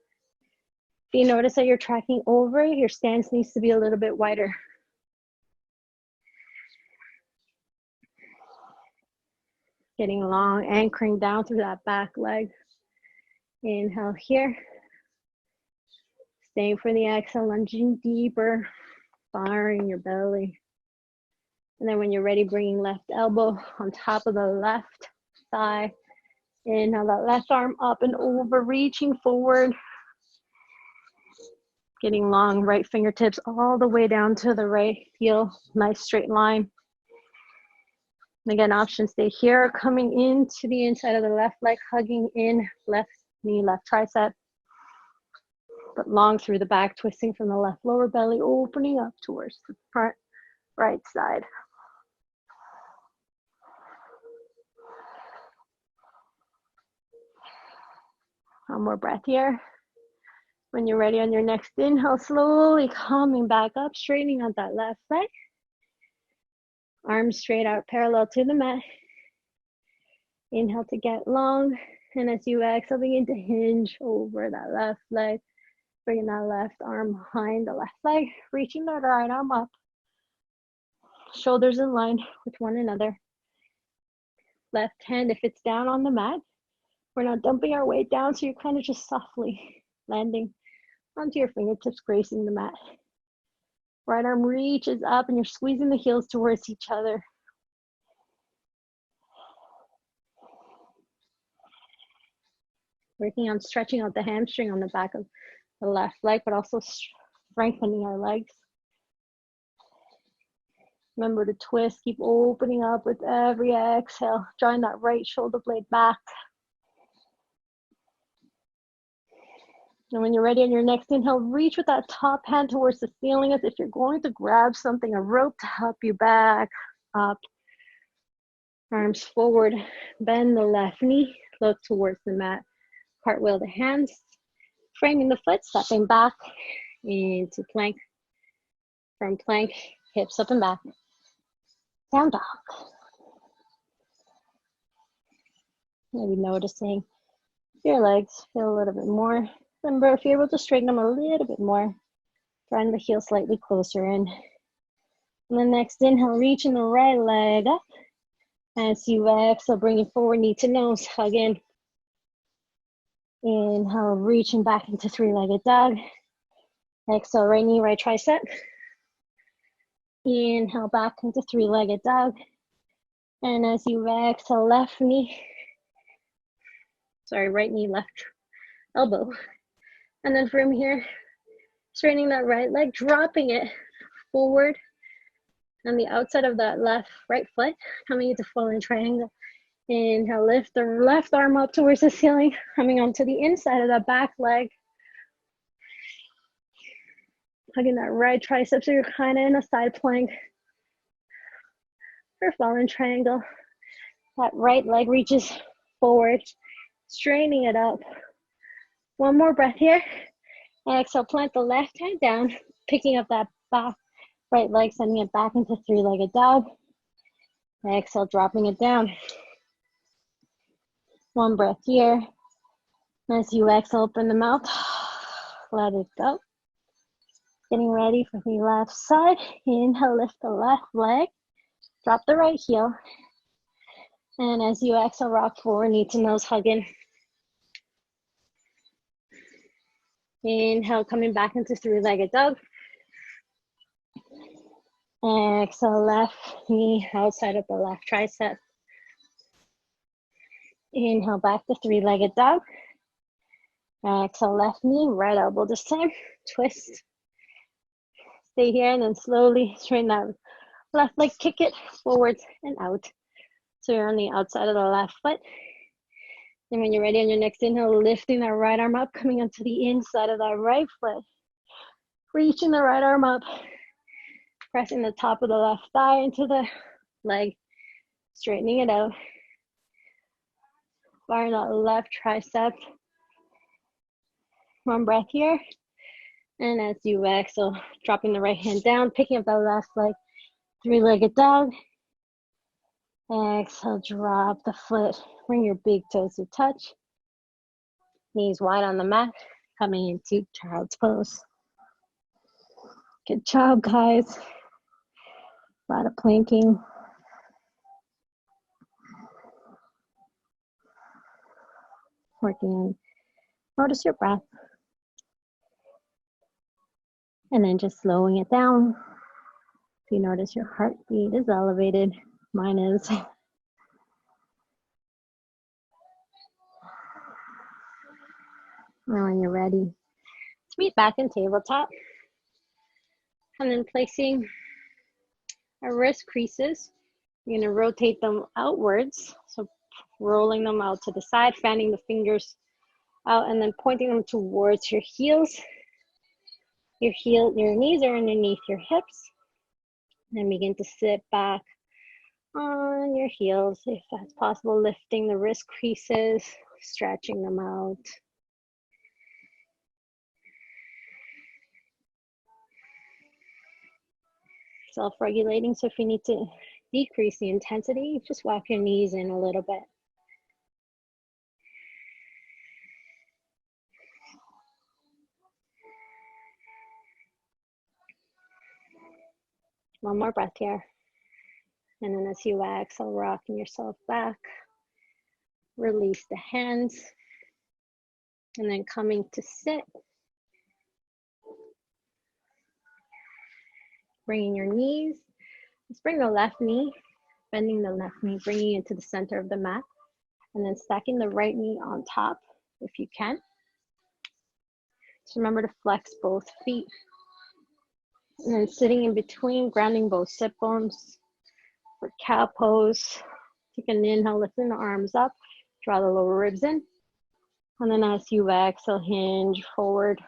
If you notice that you're tracking over, your stance needs to be a little bit wider. Getting long, anchoring down through that back leg. Inhale here. Staying for the exhale, lunging deeper, firing your belly. And then when you're ready, bringing left elbow on top of the left thigh. Inhale that left arm up and over, reaching forward. Getting long, right fingertips all the way down to the right heel. Nice straight line. And again, option stay here, coming into the inside of the left leg, hugging in left knee, left tricep. But long through the back, twisting from the left lower belly, opening up towards the front right side. One more breath here. When you're ready on your next inhale, slowly coming back up, straightening out that left leg. Arms straight out, parallel to the mat. Inhale to get long. And as you exhale, begin to hinge over that left leg. Bringing that left arm behind the left leg, reaching that right arm up. Shoulders in line with one another. Left hand, if it's down on the mat, we're not dumping our weight down, so you're kind of just softly landing onto your fingertips, gracing the mat. Right arm reaches up and you're squeezing the heels towards each other. Working on stretching out the hamstring on the back of the left leg, but also strengthening our legs. Remember to twist, keep opening up with every exhale, drawing that right shoulder blade back. And when you're ready on your next inhale, reach with that top hand towards the ceiling as if you're going to grab something, a rope to help you back up. Arms forward, bend the left knee, look towards the mat. Cartwheel the hands, framing the foot, stepping back into plank. From plank, hips up and back. Down dog. Maybe noticing your legs feel a little bit more. Remember, if you're able to straighten them a little bit more, drawing the heel slightly closer in. And then next inhale, reaching the right leg up. As you exhale, bringing forward, knee to nose, hug in. Inhale, reaching back into three-legged dog. Exhale, right knee, right tricep. Inhale, back into three-legged dog. And as you exhale, left knee, right knee, left elbow. And then from here, straightening that right leg, dropping it forward on the outside of that right foot, coming into fallen triangle. Inhale, lift the left arm up towards the ceiling, coming onto the inside of that back leg. Hugging that right tricep, so you're kind of in a side plank or fallen triangle. That right leg reaches forward, straining it up. One more breath here. Exhale, plant the left hand down, picking up that back right leg, sending it back into three-legged dog. Exhale, dropping it down. One breath here. As you exhale, open the mouth, let it go. Getting ready for the left side. Inhale, lift the left leg, drop the right heel. And as you exhale, rock forward, knee to nose, hug in. Inhale, coming back into three-legged dog. Exhale, left knee outside of the left tricep. Inhale, back to three-legged dog. Exhale, left knee, right elbow this time. Twist. Stay here and then slowly straighten that left leg, kick it forwards and out. So you're on the outside of the left foot. And when you're ready on your next inhale, lifting that right arm up, coming onto the inside of that right foot. Reaching the right arm up, pressing the top of the left thigh into the leg, straightening it out. Firing that left tricep. One breath here. And as you exhale, dropping the right hand down, picking up that left leg, three-legged dog. Exhale, drop the foot. Bring your big toes to touch. Knees wide on the mat, coming into child's pose. Good job, guys. A lot of planking. Working on, notice your breath. And then just slowing it down. If you notice your heartbeat is elevated, mine is. And when you're ready, let's meet back in tabletop. And then placing our wrist creases, you're gonna rotate them outwards. So rolling them out to the side, fanning the fingers out, and then pointing them towards your heels. Your knees are underneath your hips. Then begin to sit back on your heels, if that's possible, lifting the wrist creases, stretching them out. Self-regulating, so if you need to decrease the intensity, just walk your knees in a little bit. One more breath here. And then as you exhale, rocking yourself back. Release the hands. And then coming to sit. Bringing your knees. Let's bring the left knee, bending the left knee, bringing it to the center of the mat. And then stacking the right knee on top. if you can. Just remember to flex both feet. And then sitting in between, grounding both sit bones for cow pose. Take an inhale, lifting the arms up, draw the lower ribs in. And then as you exhale, hinge forward.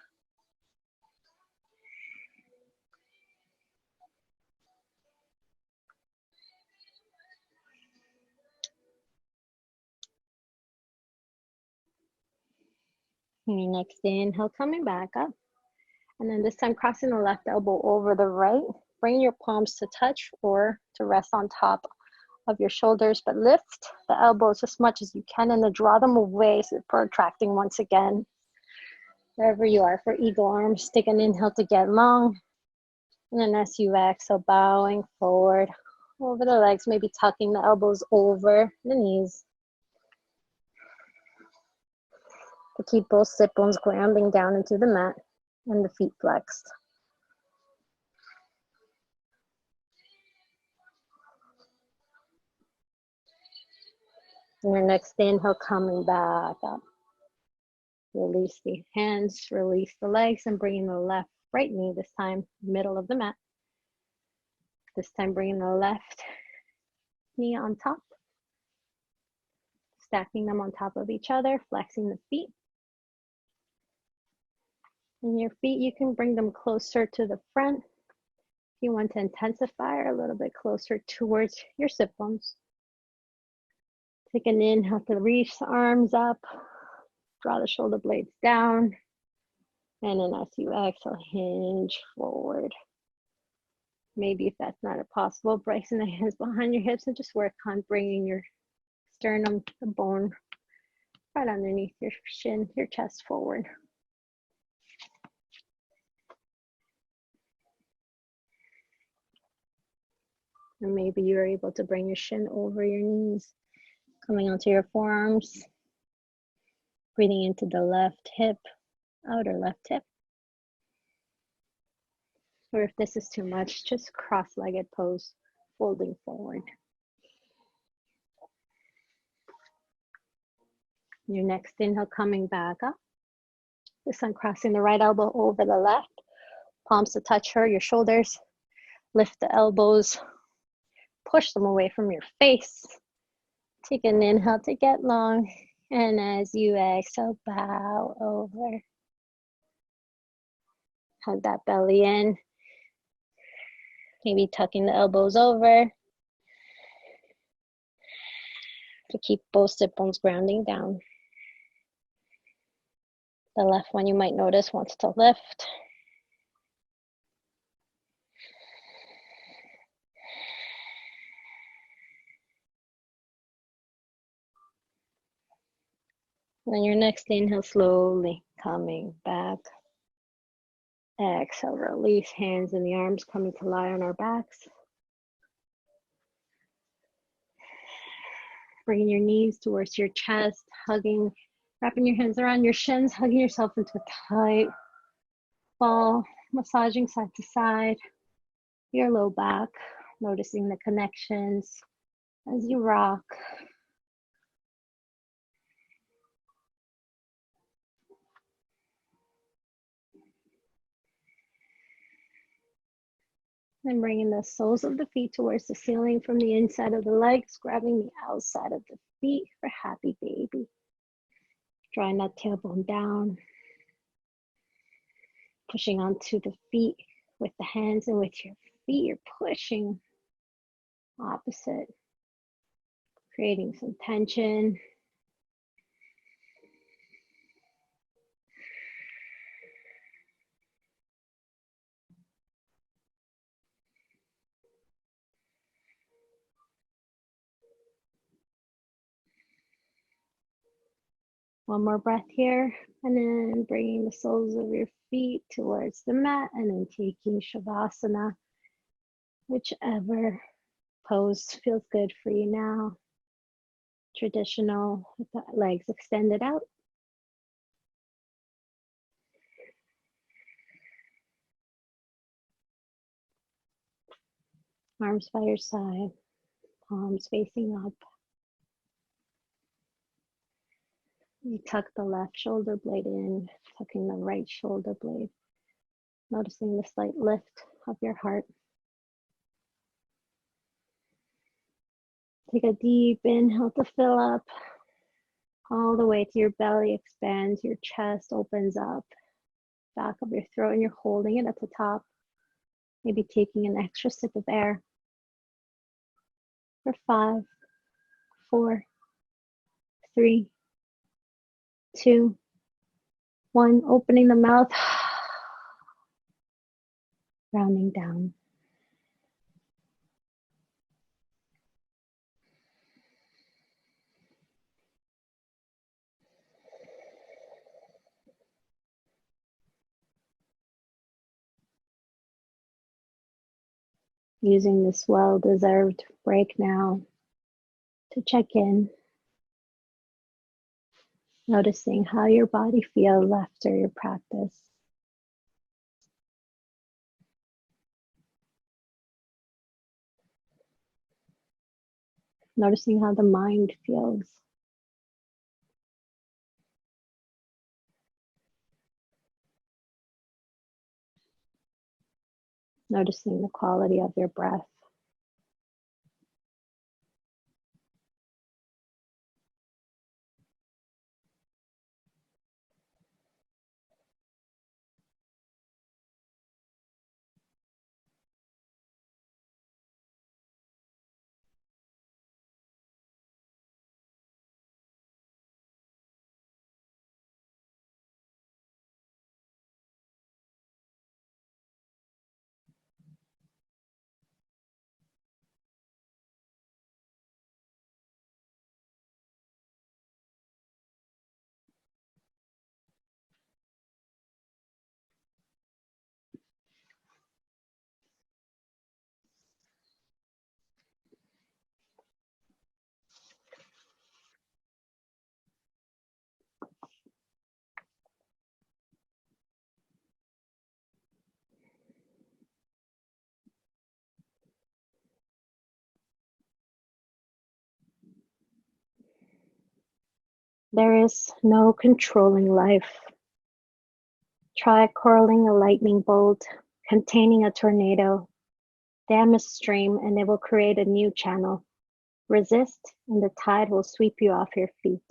And your next inhale, coming back up. And then this time, crossing the left elbow over the right. Bring your palms to touch or to rest on top of your shoulders, but lift the elbows as much as you can and then draw them away, so protracting once again. Wherever you are for eagle arms, take an inhale to get long. And then as you exhale, bowing forward over the legs, maybe tucking the elbows over the knees. To keep both sit bones grounding down into the mat and the feet flexed. And your next inhale, coming back up. Release the hands, release the legs, and bringing the left right knee, this time middle of the mat. This time bringing the left knee on top. Stacking them on top of each other, flexing the feet. And your feet, you can bring them closer to the front. If you want to intensify, or a little bit closer towards your sit bones. Take an inhale to reach the arms up. Draw the shoulder blades down. And then as you exhale, hinge forward. Maybe if that's not possible, placing the hands behind your hips and just work on bringing your sternum, the bone, right underneath your shin, your chest forward. And maybe you're able to bring your shin over your knees, coming onto your forearms. Breathing into the left hip, outer left hip. Or if this is too much, just cross-legged pose, folding forward. Your next inhale, coming back up. This time crossing the right elbow over the left. Palms to touch your shoulders. Lift the elbows. Push them away from your face. Take an inhale to get long. And as you exhale, bow over. Hug that belly in. Maybe tucking the elbows over. To keep both sit bones grounding down. The left one you might notice wants to lift. Then your next inhale, slowly coming back. Exhale, release, hands and the arms coming to lie on our backs. Bringing your knees towards your chest, hugging, wrapping your hands around your shins, hugging yourself into a tight ball, massaging side to side, your low back, noticing the connections as you rock. And bringing the soles of the feet towards the ceiling from the inside of the legs, grabbing the outside of the feet for happy baby. Drawing that tailbone down. Pushing onto the feet with the hands, and with your feet, you're pushing opposite. Creating some tension. One more breath here, and then bringing the soles of your feet towards the mat, and then taking Shavasana, whichever pose feels good for you now. Traditional, with the legs extended out. Arms by your side, palms facing up. You tuck the left shoulder blade in, tucking the right shoulder blade. Noticing the slight lift of your heart. Take a deep inhale to fill up. All the way to your belly expands, your chest opens up. Back of your throat, and you're holding it at the top. Maybe taking an extra sip of air. For 5, 4, 3, 2, 1. Opening the mouth. Rounding down. Using this well-deserved break now to check in. Noticing how your body feels after your practice. Noticing how the mind feels. Noticing the quality of your breath. There is no controlling life. Try curling a lightning bolt containing a tornado. Dam a stream and it will create a new channel. Resist and the tide will sweep you off your feet.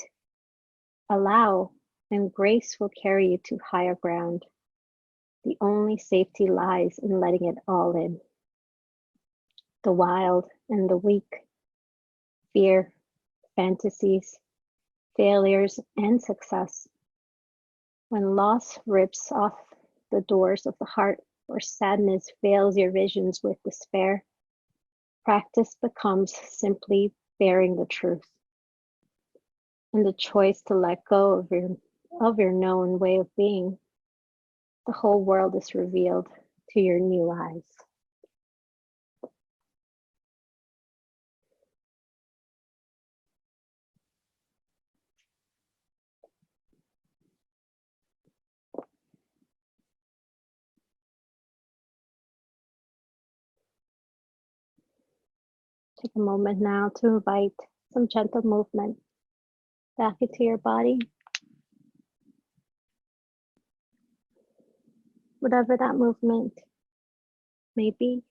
Allow and grace will carry you to higher ground. The only safety lies in letting it all in. The wild and the weak, fear, fantasies, failures, and success. When loss rips off the doors of the heart or sadness veils your visions with despair, practice becomes simply bearing the truth. And the choice to let go of your known way of being, the whole world is revealed to your new eyes. Take a moment now to invite some gentle movement back into your body. Whatever that movement may be,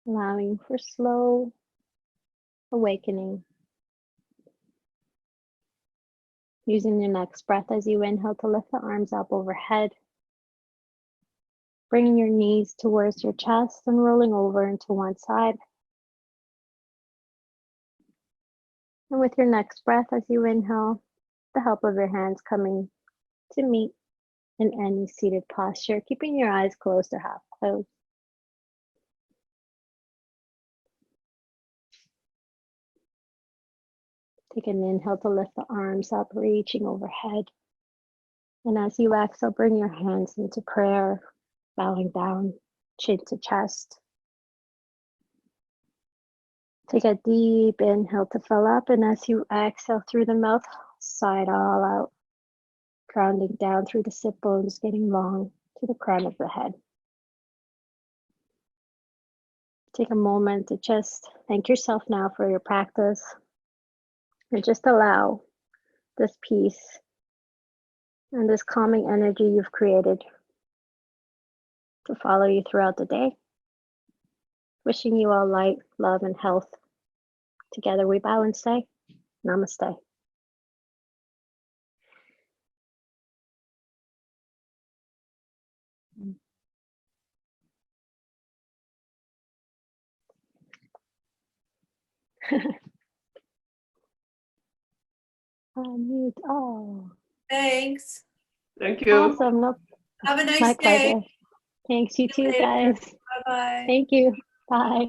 allowing for slow awakening. Using your next breath as you inhale to lift the arms up overhead, bringing your knees towards your chest and rolling over into one side. And with your next breath as you inhale, the help of your hands coming to meet in any seated posture, keeping your eyes closed or half closed. Take an inhale to lift the arms up, reaching overhead. And as you exhale, bring your hands into prayer, bowing down, chin to chest. Take a deep inhale to fill up, and as you exhale through the mouth, sigh it all out, grounding down through the sit bones, getting long to the crown of the head. Take a moment to just thank yourself now for your practice. And just allow this peace and this calming energy you've created to follow you throughout the day. Wishing you all light, love, and health. Together we bow and say, Namaste. Unmute all. Thanks. Thank you. Awesome. No, Have a nice my day. pleasure. Thanks, you See you too, later. guys. Bye-bye. Thank you. Bye.